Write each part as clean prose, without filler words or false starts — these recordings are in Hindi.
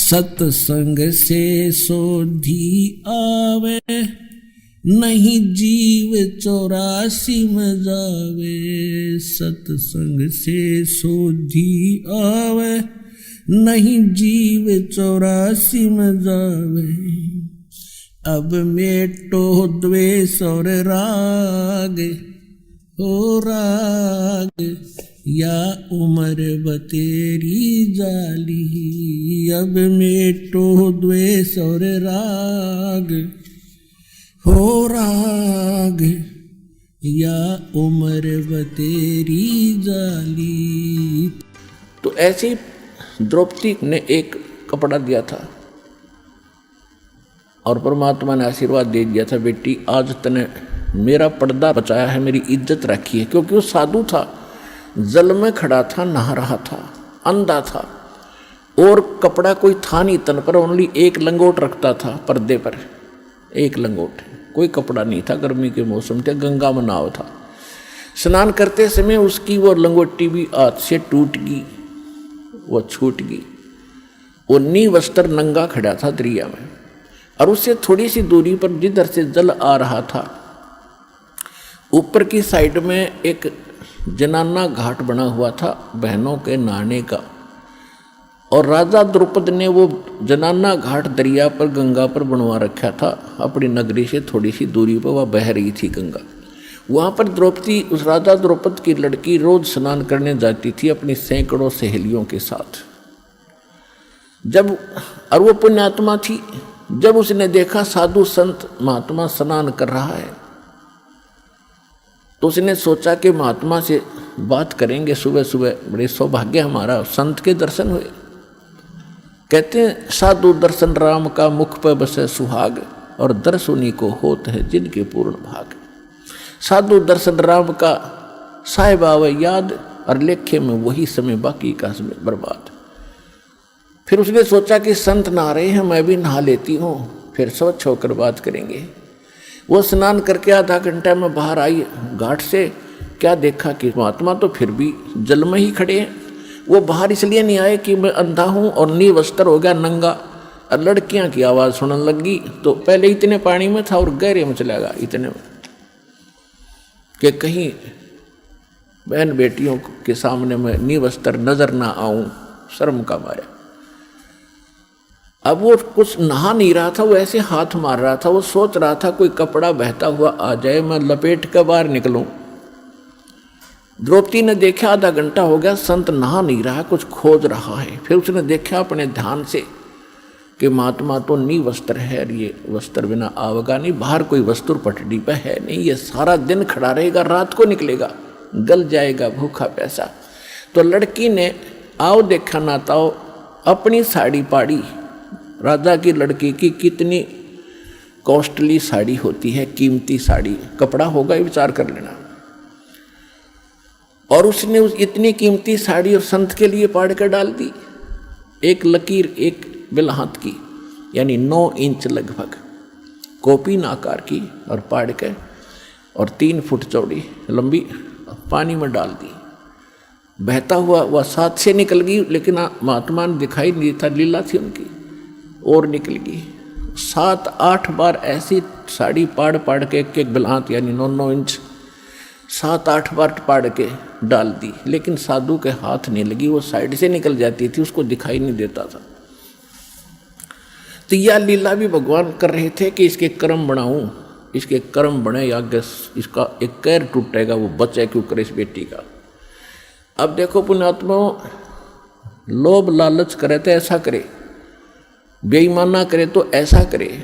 सत्संग से सोधी आवे, नहीं जीव 84 में जावे। सत्संग से सोधी आवे, नहीं जीव 84 में जावे। अब मेटो द्वेष और राग, हो राग या उम्र बतेरी जाली। अब मेटो द्वेष और राग, हो राग या उम्र बतेरी जाली। तो ऐसी द्रौपदी ने एक कपड़ा दिया था और परमात्मा ने आशीर्वाद दे दिया था, बेटी आज तने मेरा पर्दा बचाया है, मेरी इज्जत रखी है। क्योंकि वो साधु था, जल में खड़ा था, नहा रहा था, अंधा था और कपड़ा कोई था नहीं तन पर, ओनली एक लंगोट रखता था पर्दे पर, एक लंगोट, कोई कपड़ा नहीं था। गर्मी के मौसम थे, गंगा में नाव था। स्नान करते समय उसकी वो लंगोटी भी हाथ से टूट गई, वो छूट गई। वो नी वस्त्र नंगा खड़ा था दरिया में और उससे थोड़ी सी दूरी पर जिधर से जल आ रहा था, ऊपर की साइड में एक जनाना घाट बना हुआ था बहनों के नहाने का। और राजा द्रुपद ने वो जनाना घाट दरिया पर, गंगा पर बनवा रखा था। अपनी नगरी से थोड़ी सी दूरी पर वह बह रही थी गंगा। वहाँ पर द्रौपदी, उस राजा द्रुपद की लड़की, रोज स्नान करने जाती थी अपनी सैकड़ों सहेलियों के साथ। जब, और वो पुण्यात्मा थी, जब उसने देखा साधु संत महात्मा स्नान कर रहा है तो उसने सोचा कि महात्मा से बात करेंगे सुबह सुबह, बड़े सौभाग्य हमारा, संत के दर्शन हुए। कहते हैं साधु दर्शन राम का, मुख पर बसे सुहाग, और दर्शुनी को होत है जिनके पूर्ण भाग। साधु दर्शन राम का, साहिब आवे याद, और लेखे में वही समय बाकी का समय बर्बाद। फिर उसने सोचा कि संत नहा रहे हैं, मैं भी नहा लेती हूँ, फिर स्वच्छ होकर बात करेंगे। वो स्नान करके आधा घंटा में बाहर आई घाट से, क्या देखा कि महात्मा तो फिर भी जल में ही खड़े हैं। वो बाहर इसलिए नहीं आए कि मैं अंधा हूँ और नी वस्त्र हो गया नंगा, और लड़कियां की आवाज़ सुनने लगी। तो पहले इतने पानी में था और गहरे में चला गया इतने में कि कहीं बहन बेटियों के सामने मैं नी वस्त्र नजर ना आऊं, शर्म का मारे। अब वो कुछ नहा नहीं रहा था, वो ऐसे हाथ मार रहा था। वो सोच रहा था कोई कपड़ा बहता हुआ आ जाए, मैं लपेट कर बाहर निकलूं। द्रौपदी ने देखा आधा घंटा हो गया, संत नहा नहीं रहा, कुछ खोज रहा है। फिर उसने देखा अपने ध्यान से कि महात्मा तो नी वस्त्र है, ये वस्त्र बिना आवेगा नहीं, बाहर कोई वस्त्र पटड़ी पे है नहीं, ये सारा दिन खड़ा रहेगा, रात को निकलेगा, गल जाएगा भूखा प्यासा। तो लड़की ने आओ देखा ना ताओ अपनी साड़ी पाड़ी। राजा की लड़की की कितनी कॉस्टली साड़ी होती है, कीमती साड़ी, कपड़ा होगा विचार कर लेना। और उसने उस इतनी कीमती साड़ी और संत के लिए पाड़ कर डाल दी। एक लकीर, एक बिलहात की, यानी 9 इंच लगभग, कोपीन आकार की, और पाड़ के और 3 फुट चौड़ी लंबी पानी में डाल दी। बहता हुआ वह साथ से निकल गई, लेकिन महात्मा ने दिखाई नहीं था, लीला थी उनकी, और निकल गई। 7-8 बार ऐसी साड़ी पाड़ पाड़ के, एक बिलहात यानी 9-9 इंच 7-8 बार पाड़ के डाल दी, लेकिन साधु के हाथ नहीं लगी, वो साइड से निकल जाती थी, उसको दिखाई नहीं देता था। तो यह लीला भी भगवान कर रहे थे कि इसके कर्म बनाऊं, इसके कर्म बने या इसका एक कैर टूटेगा, वो बचे क्यों करे इस बेटी का। अब देखो पुण्यात्मा, लोभ लालच करे तो ऐसा करे, बेईमाना करे तो ऐसा करे।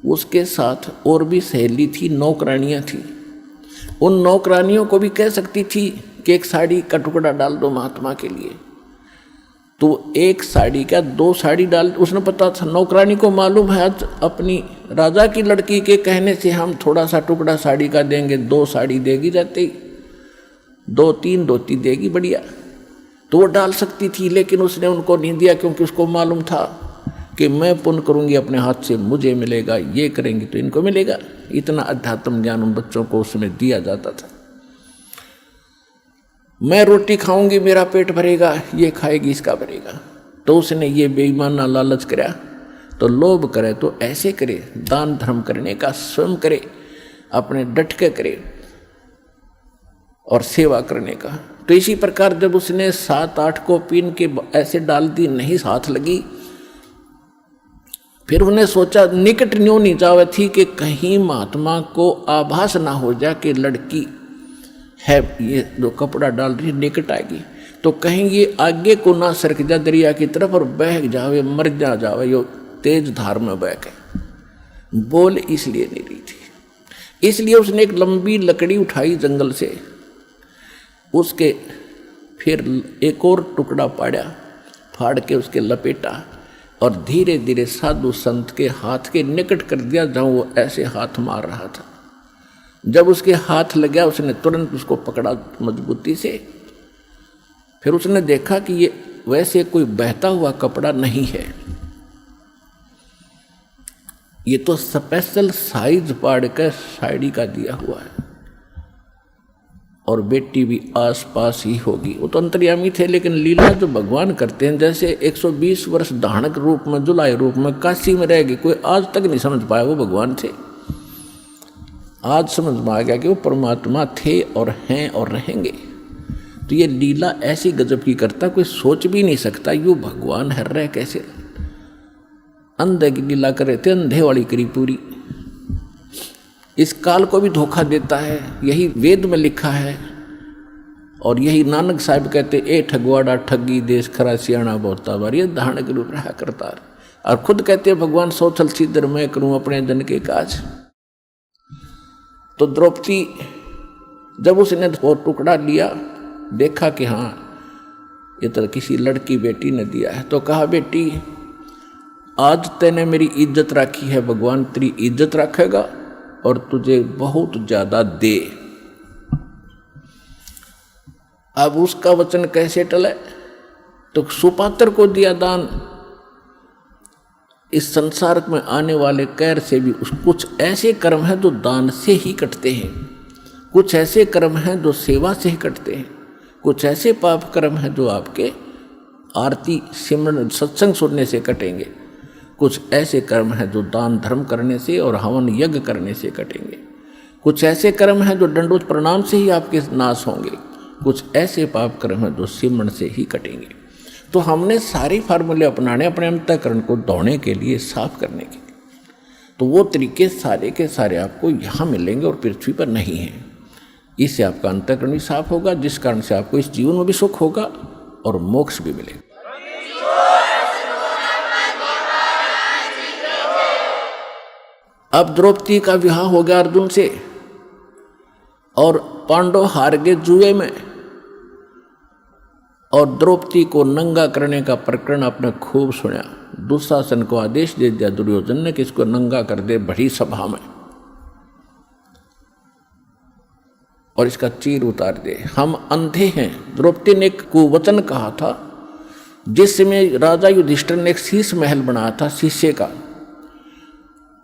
उसके साथ और भी सहेली थी, नौकरानियाँ थी। उन नौकरानियों को भी कह सकती थी कि एक साड़ी का टुकड़ा डाल दो महात्मा के लिए, तो एक साड़ी क्या 2 साड़ी डाल। उसने पता था, नौकरानी को मालूम है आज अपनी राजा की लड़की के कहने से हम थोड़ा सा टुकड़ा साड़ी का देंगे, 2 साड़ी देगी, जाते ही 2-3 धोती देगी, बढ़िया, तो वो डाल सकती थी। लेकिन उसने उनको नहीं दिया, क्योंकि उसको मालूम था कि मैं पुण्य करूंगी अपने हाथ से, मुझे मिलेगा, ये करेंगे तो इनको मिलेगा। इतना अध्यात्म ज्ञान उन बच्चों को उसमें दिया जाता था। मैं रोटी खाऊंगी मेरा पेट भरेगा, ये खाएगी इसका भरेगा। तो उसने ये बेईमाना लालच करा, तो लोभ करे तो ऐसे करे, दान धर्म करने का स्वयं करे, अपने डट के करे और सेवा करने का। तो इसी प्रकार जब उसने 7-8 को पीन के ऐसे डाल दी, नहीं हाथ लगी, फिर उन्हें सोचा निकट न्यों नहीं जावे थी कि कहीं महात्मा को आभास ना हो जाए कि लड़की है ये जो कपड़ा डाल रही निकट आएगी, तो कहीं ये आगे को ना सरक जा दरिया की तरफ और बह जावे, मर जावे, यो तेज धार में बह के। बोल इसलिए नहीं रही थी, इसलिए उसने एक लंबी लकड़ी उठाई जंगल से, उसके फिर एक और टुकड़ा पाड़ा, फाड़ के उसके लपेटा और धीरे धीरे साधु संत के हाथ के निकट कर दिया, जहाँ वो ऐसे हाथ मार रहा था। जब उसके हाथ लगा उसने तुरंत उसको पकड़ा मजबूती से। फिर उसने देखा कि ये वैसे कोई बहता हुआ कपड़ा नहीं है, ये तो स्पेशल साइज पाड़ कर साड़ी का दिया हुआ है, और बेटी भी आस पास ही होगी। वो तो अंतर्यामी थे, लेकिन लीला जो भगवान करते हैं, जैसे 120 वर्ष धानक रूप में, जुलाई रूप में काशी में रहेगी, कोई आज तक नहीं समझ पाया वो भगवान थे। आज समझ में आ गया कि वो परमात्मा थे और हैं और रहेंगे। तो ये लीला ऐसी गजब की करता, कोई सोच भी नहीं सकता यूँ भगवान है रह कैसे। अंधे की लीला कर रहे थे, अंधे वाली करी पूरी। इस काल को भी धोखा देता है, यही वेद में लिखा है, और यही नानक साहब कहते ए ठगवाड़ा ठगी देश खरा सियाणा बोता बार, ये धारण के रूप रहा करता है। और खुद कहते भगवान सोचल सिद्धर मैं करूं अपने जन के काज। तो द्रौपदी जब उसने वो टुकड़ा लिया, देखा कि हाँ ये तो किसी लड़की बेटी ने दिया है, तो कहा बेटी आज तैने मेरी इज्जत रखी है, भगवान तेरी इज्जत रखेगा और तुझे बहुत ज्यादा दे। अब उसका वचन कैसे टले, तो सुपात्र को दिया दान। इस संसार में आने वाले कैर से भी कुछ ऐसे कर्म हैं जो दान से ही कटते हैं, कुछ ऐसे कर्म हैं जो सेवा से ही कटते हैं, कुछ ऐसे पाप कर्म हैं जो आपके आरती सिमरन सत्संग सुनने से कटेंगे, कुछ ऐसे कर्म हैं जो दान धर्म करने से और हवन यज्ञ करने से कटेंगे, कुछ ऐसे कर्म हैं जो दंडोत प्रणाम से ही आपके नाश होंगे, कुछ ऐसे पाप कर्म हैं जो सिमरन से ही कटेंगे। तो हमने सारे फार्मूले अपनाने अपने अंतःकरण को धोने के लिए, साफ करने के लिए। तो वो तरीके सारे के सारे आपको यहाँ मिलेंगे और पृथ्वी पर नहीं हैं। इससे आपका अंतःकरण भी साफ होगा, जिस कारण से आपको इस जीवन में भी सुख होगा और मोक्ष भी मिलेगा। अब द्रौपदी का विवाह हो गया अर्जुन से, और पांडव हार गए जुए में, और द्रौपदी को नंगा करने का प्रकरण आपने खूब सुना। दुशासन को आदेश दे दिया दुर्योधन ने कि इसको नंगा कर दे बड़ी सभा में, और इसका चीर उतार दे, हम अंधे हैं। द्रौपदी ने एक कुवचन कहा था, जिसमें राजा युधिष्ठिर ने एक शीश महल बनाया था शीशे का,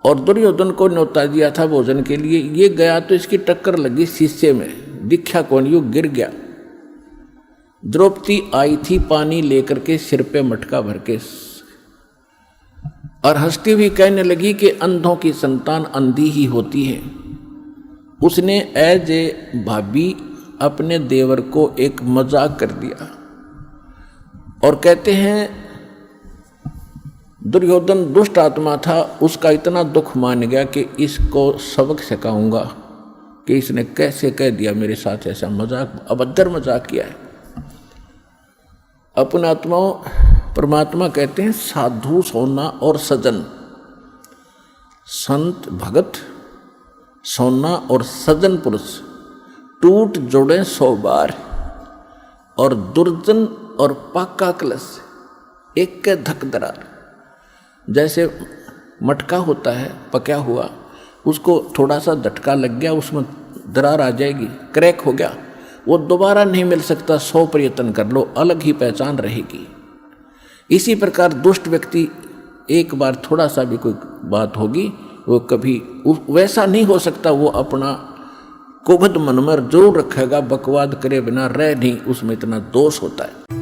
और दुर्योधन को न्योता दिया था भोजन के लिए। ये गया तो इसकी टक्कर लगी शीशे में, दिखा कौन, यू गिर गया। द्रौपदी आई थी पानी लेकर के सिर पे मटका भर के, और हंसती हुई कहने लगी कि अंधों की संतान अंधी ही होती है। उसने एज ए भाभी अपने देवर को एक मजाक कर दिया, और कहते हैं दुर्योधन दुष्ट आत्मा था, उसका इतना दुख मान गया कि इसको सबक सिखाऊंगा कि इसने कैसे कह दिया मेरे साथ ऐसा मजाक, अभद्र मजाक किया है। अपने आत्माओं परमात्मा कहते हैं साधु सोना और सजन, संत भगत सोना और सजन पुरुष टूट जोड़े 100 बार, और दुर्जन और पाका कलश एक के धक दरार। जैसे मटका होता है पका हुआ, उसको थोड़ा सा झटका लग गया, उसमें दरार आ जाएगी, क्रैक हो गया, वो दोबारा नहीं मिल सकता, 100 प्रयत्न कर लो, अलग ही पहचान रहेगी। इसी प्रकार दुष्ट व्यक्ति एक बार थोड़ा सा भी कोई बात होगी, वो कभी वैसा नहीं हो सकता, वो अपना कुबद मन में जरूर रखेगा, बकवाद करे बिना रह नहीं, उसमें इतना दोष होता है।